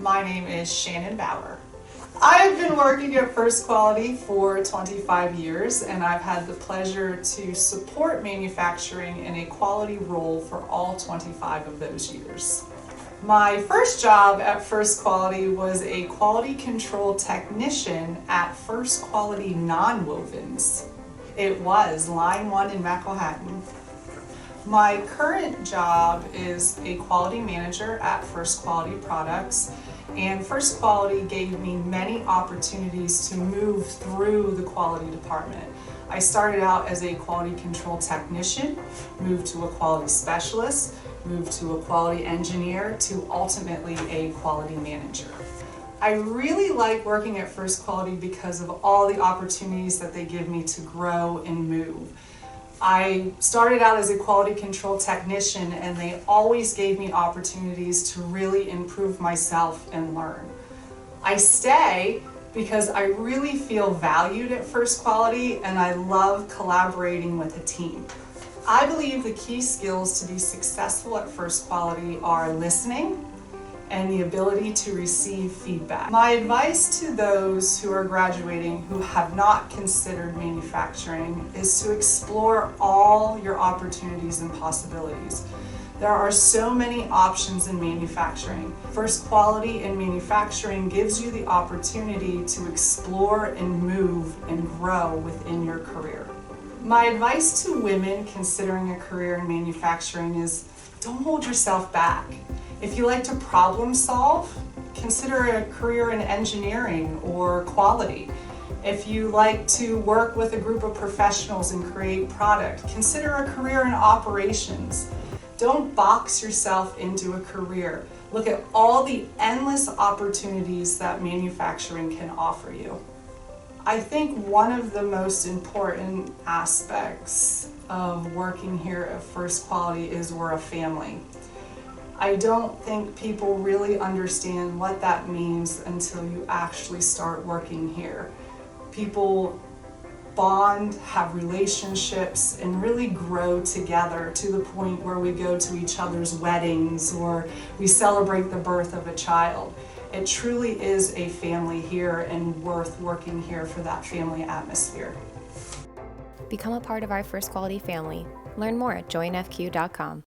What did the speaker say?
My name is Shannon Bower. I've been working at First Quality for 25 years, and I've had the pleasure to support manufacturing in a quality role for all 25 of those years. My first job at First Quality was a quality control technician at First Quality Nonwovens. It was line 1 in McElhattan. My current job is a quality manager at First Quality Products, and First Quality gave me many opportunities to move through the quality department. I started out as a quality control technician, moved to a quality specialist, moved to a quality engineer, to ultimately a quality manager. I really like working at First Quality because of all the opportunities that they give me to grow and move. I started out as a quality control technician, and they always gave me opportunities to really improve myself and learn. I stay because I really feel valued at First Quality, and I love collaborating with a team. I believe the key skills to be successful at First Quality are listening and the ability to receive feedback. My advice to those who are graduating who have not considered manufacturing is to explore all your opportunities and possibilities. There are so many options in manufacturing. First Quality in manufacturing gives you the opportunity to explore and move and grow within your career. My advice to women considering a career in manufacturing is don't hold yourself back. If you like to problem solve, consider a career in engineering or quality. If you like to work with a group of professionals and create product, consider a career in operations. Don't box yourself into a career. Look at all the endless opportunities that manufacturing can offer you. I think one of the most important aspects of working here at First Quality is we're a family. I don't think people really understand what that means until you actually start working here. People bond, have relationships, and really grow together to the point where we go to each other's weddings or we celebrate the birth of a child. It truly is a family here and worth working here for that family atmosphere. Become a part of our First Quality family. Learn more at joinfq.com.